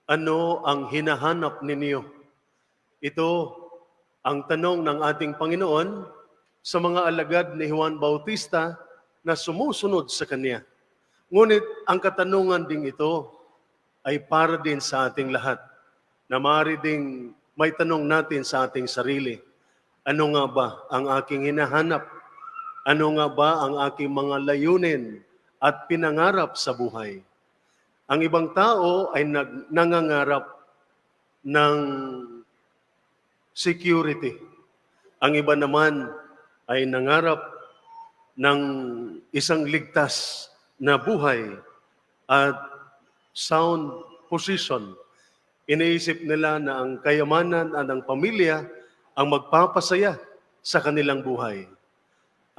Ano ang hinahanap ninyo? Ito ang tanong ng ating Panginoon sa mga alagad ni Juan Bautista na sumusunod sa Kanya. Ngunit ang katanungan ding ito ay para din sa ating lahat, na maaari ding may tanong natin sa ating sarili. Ano nga ba ang aking hinahanap? Ano nga ba ang aking mga layunin at pinangarap sa buhay? Ang ibang tao ay nangangarap ng security. Ang iba naman ay nangarap ng isang ligtas na buhay at sound position. Iniisip nila na ang kayamanan at ang pamilya ang magpapasaya sa kanilang buhay.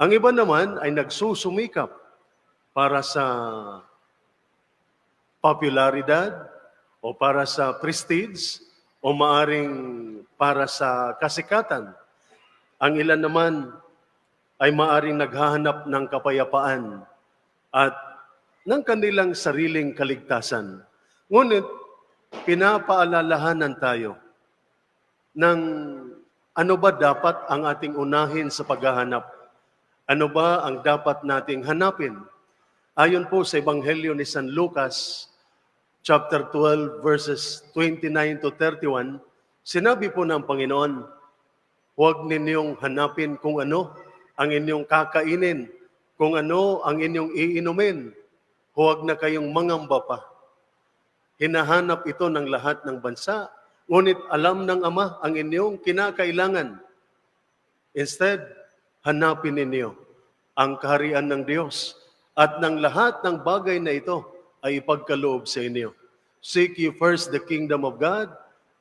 Ang iba naman ay nagsusumikap para sa popularidad o para sa prestige o maaring para sa kasikatan. Ang ilan naman ay maaring naghahanap ng kapayapaan at ng kanilang sariling kaligtasan. Ngunit pinapaalalahanan tayo ng ano ba dapat ang ating unahin sa paghahanap? Ano ba ang dapat nating hanapin? Ayon po sa Ebanghelyo ni San Lucas, chapter 12, verses 29 to 31, sinabi po ng Panginoon, huwag ninyong hanapin kung ano ang inyong kakainin, kung ano ang inyong iinumin. Huwag na kayong mangamba pa. Hinahanap ito ng lahat ng bansa, ngunit alam ng Ama ang inyong kinakailangan. Instead, hanapin ninyo ang kaharian ng Diyos at ng lahat ng bagay na ito ay ipagkaloob sa inyo. Seek ye first the kingdom of God,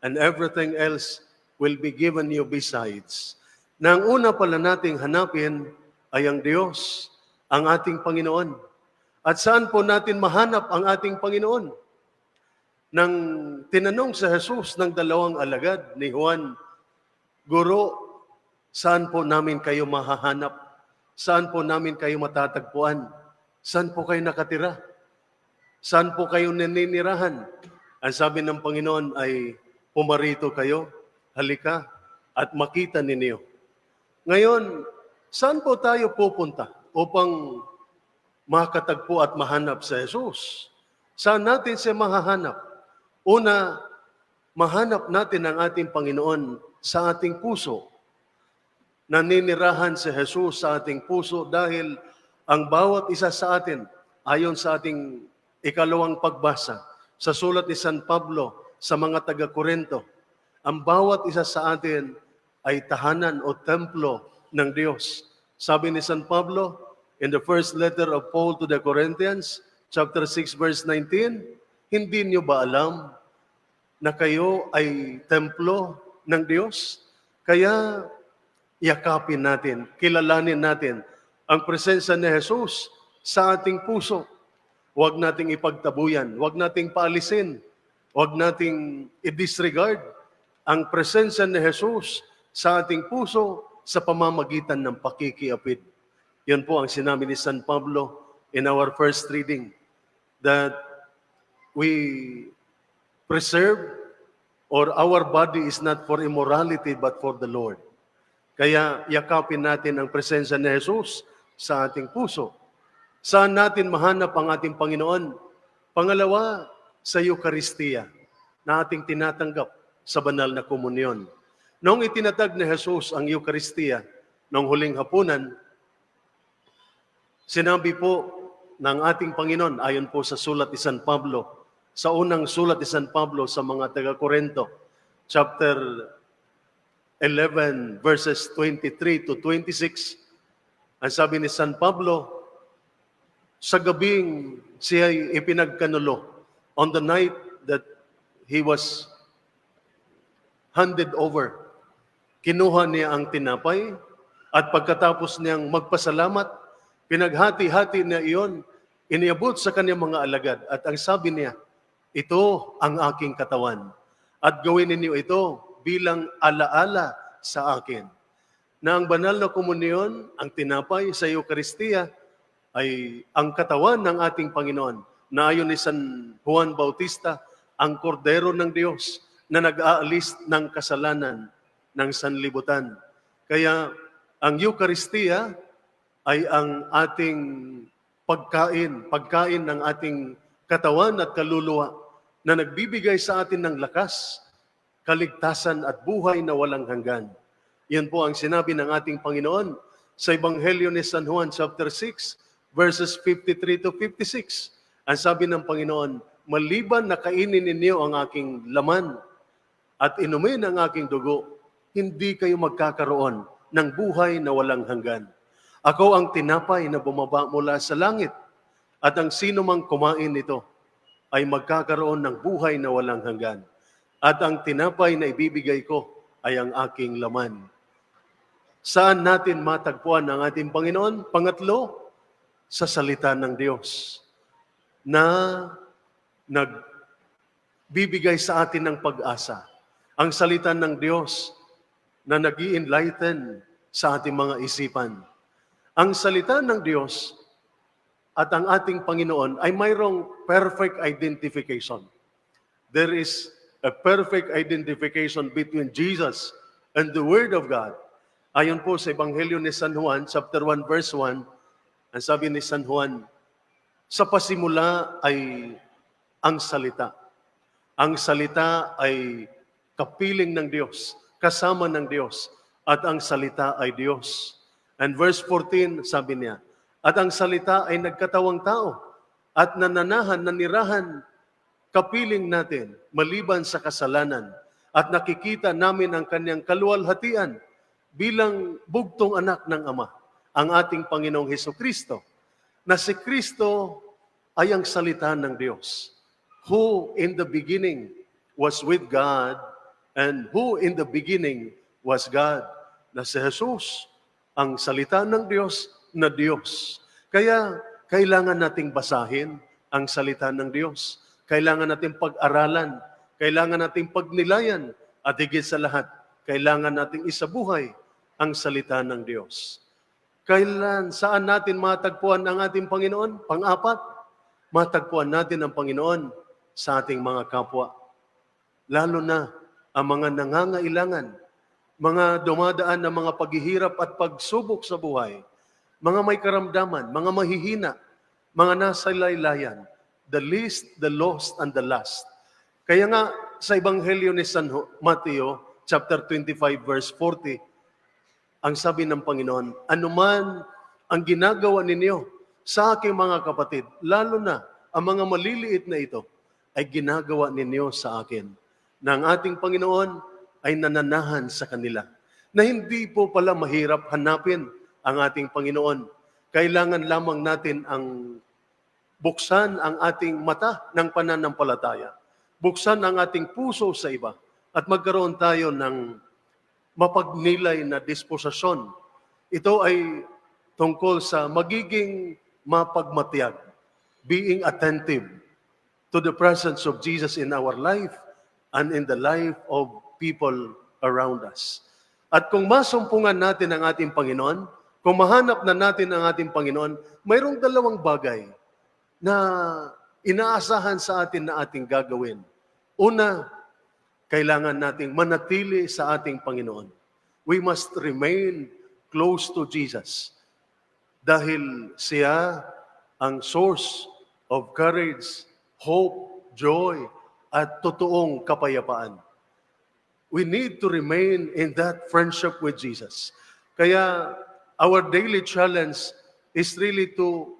and everything else will be given you besides. Na ang una pala nating hanapin ay ang Diyos, ang ating Panginoon. At saan po natin mahanap ang ating Panginoon? Nang tinanong sa Jesus ng dalawang alagad ni Juan, Guro, saan po namin kayo mahahanap? Saan po namin kayo matatagpuan? Saan po kayo nakatira? Saan po kayo naninirahan? Ang sabi ng Panginoon ay, pumarito kayo, halika, at makita ninyo. Ngayon, saan po tayo pupunta upang makatagpo at mahanap sa Jesus? Saan natin siya mahahanap? Una, mahanap natin ang ating Panginoon sa ating puso. Naninirahan si Jesus sa ating puso dahil ang bawat isa sa atin, ayon sa ating ikalawang pagbasa, sa sulat ni San Pablo sa mga taga-Korinto, ang bawat isa sa atin ay tahanan o templo ng Diyos. Sabi ni San Pablo in the first letter of Paul to the Corinthians, chapter 6, verse 19, hindi niyo ba alam na kayo ay templo ng Diyos? Kaya yakapin natin, kilalanin natin ang presensya ni Jesus sa ating puso. Huwag nating ipagtabuyan, huwag nating paalisin, huwag nating i-disregard ang presensya ni Jesus sa ating puso sa pamamagitan ng pakikiapid. Yan po ang sinabi ni San Pablo in our first reading, that we preserve or our body is not for immorality but for the Lord. Kaya yakapin natin ang presensya ni Jesus sa ating puso. Saan natin mahanap ang ating Panginoon? Pangalawa, sa Eucharistia na ating tinatanggap sa banal na komunyon. Noong itinatag ni Jesus ang Eucharistia, noong huling hapunan, sinabi po ng ating Panginoon, ayon po sa sulat ni San Pablo, sa unang sulat ni San Pablo sa mga taga-Korinto, chapter 11, verses 23 to 26, ang sabi ni San Pablo, sa gabing siya ay ipinagkanulo, on the night that he was handed over, kinuha niya ang tinapay at pagkatapos niyang magpasalamat, pinaghati-hati niya iyon, iniabot sa kanyang mga alagad at ang sabi niya, ito ang aking katawan at gawin ninyo ito bilang alaala sa akin. Na ang banal na komunyon, ang tinapay sa Eucharistia, ay ang katawan ng ating Panginoon na ayon ni San Juan Bautista ang kordero ng Diyos na nag-aalis ng kasalanan ng sanlibutan. Kaya ang Eucharistia ay ang ating pagkain ng ating katawan at kaluluwa na nagbibigay sa atin ng lakas, kaligtasan at buhay na walang hanggan. Yan po ang sinabi ng ating Panginoon sa Ebanghelyo ni San Juan chapter 6 verses 53 to 56. Ang sabi ng Panginoon, maliban na kainin ninyo ang aking laman at inumin ang aking dugo, hindi kayo magkakaroon ng buhay na walang hanggan. Ako ang tinapay na bumaba mula sa langit, at ang sino mang kumain nito ay magkakaroon ng buhay na walang hanggan. At ang tinapay na ibibigay ko ay ang aking laman. Saan natin matagpuan ang ating Panginoon? Pangatlo, sa salita ng Diyos na nagbibigay sa atin ng pag-asa. Ang salita ng Diyos na nag-i-enlighten sa ating mga isipan. Ang salita ng Diyos at ang ating Panginoon ay mayroong perfect identification. There is a perfect identification between Jesus and the Word of God. Ayon po sa Ebanghelyo ni San Juan, chapter 1, verse 1, ang sabi ni San Juan, sa pasimula ay ang salita. Ang salita ay kapiling ng Diyos, kasama ng Diyos, at ang salita ay Diyos. And verse 14, sabi niya, at ang salita ay nagkatawang tao at nanirahan kapiling natin maliban sa kasalanan at nakikita namin ang kanyang kaluwalhatian bilang bugtong anak ng Ama, ang ating Panginoong Hesukristo, na si Kristo ay ang salita ng Diyos, who in the beginning was with God and who in the beginning was God, na si Jesus, ang salita ng Diyos na Diyos. Kaya kailangan nating basahin ang salita ng Diyos. Kailangan nating pag-aralan. Kailangan nating pagnilayan. At higit sa lahat, kailangan nating isabuhay ang salita ng Diyos. Saan natin matagpuan ang ating Panginoon? Pang-apat, matagpuan natin ang Panginoon sa ating mga kapwa. Lalo na ang mga nangangailangan, mga dumadaan ng mga paghihirap at pagsubok sa buhay, mga may karamdaman, mga mahihina, mga nasa laylayan, the least, the lost, and the last. Kaya nga, sa Ebanghelyo ni San Mateo, chapter 25, verse 40, ang sabi ng Panginoon, anuman ang ginagawa ninyo sa aking mga kapatid, lalo na ang mga maliliit na ito, ay ginagawa ninyo sa akin. Na ang ating Panginoon ay nananahan sa kanila. Na hindi po pala mahirap hanapin ang ating Panginoon. Kailangan lamang natin ang buksan ang ating mata ng pananampalataya. Buksan ang ating puso sa iba. At magkaroon tayo ng mapagnilay na disposisyon. Ito ay tungkol sa magiging mapagmatiyag. Being attentive to the presence of Jesus in our life and in the life of people around us. At kung masumpungan natin ang ating Panginoon, kung mahanap na natin ang ating Panginoon, mayroong dalawang bagay na inaasahan sa atin na ating gagawin. Una, kailangan nating manatili sa ating Panginoon. We must remain close to Jesus dahil siya ang source of courage, hope, joy, at totoong kapayapaan. We need to remain in that friendship with Jesus. Kaya our daily challenge is really to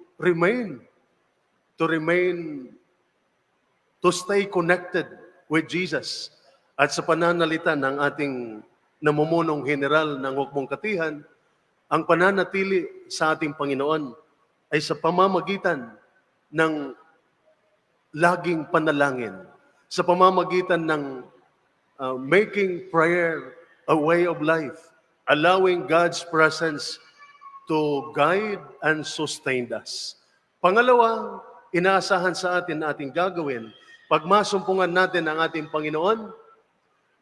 stay connected with Jesus. At sa pananalita ng ating namumunong general ng Hukbong Katihan, ang pananatili sa ating Panginoon ay sa pamamagitan ng laging panalangin, sa pamamagitan ng making prayer a way of life, allowing God's presence to guide and sustain us. Pangalawa, inaasahan sa atin na ating gagawin, pag masumpungan natin ang ating Panginoon,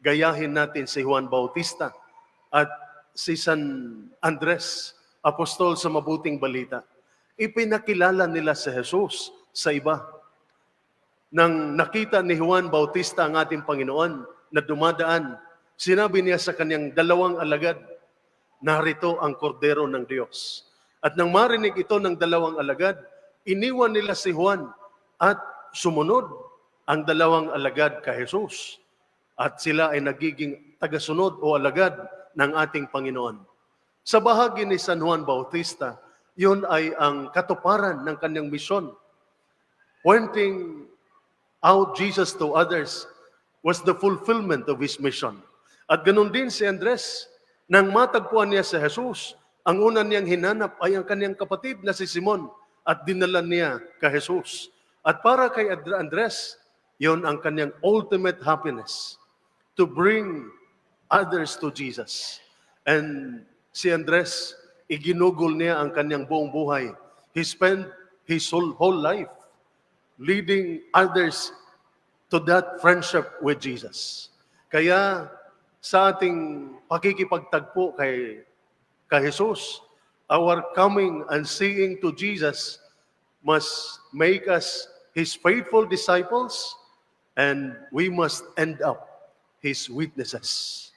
gayahin natin si Juan Bautista at si San Andres, apostol sa mabuting balita. Ipinakilala nila si Jesus sa iba nang nakita ni Juan Bautista ang ating Panginoon na dumadaan, sinabi niya sa kanyang dalawang alagad, narito ang kordero ng Diyos. At nang marinig ito ng dalawang alagad, iniwan nila si Juan at sumunod ang dalawang alagad kay Jesus. At sila ay nagiging tagasunod o alagad ng ating Panginoon. Sa bahagi ni San Juan Bautista, yun ay ang katuparan ng kanyang misyon. Pointing out Jesus to others was the fulfillment of his mission. At ganun din si Andres, nang matagpuan niya si Jesus, ang una niyang hinanap ay ang kanyang kapatid na si Simon at dinala niya kay Jesus. At para kay Andres, yon ang kanyang ultimate happiness, to bring others to Jesus. And si Andres, iginugol niya ang kanyang buong buhay. He spent his whole life leading others to that friendship with Jesus. Kaya sa ating pakikipagtagpo kay Jesus, our coming and seeing to Jesus must make us His faithful disciples, and we must end up His witnesses.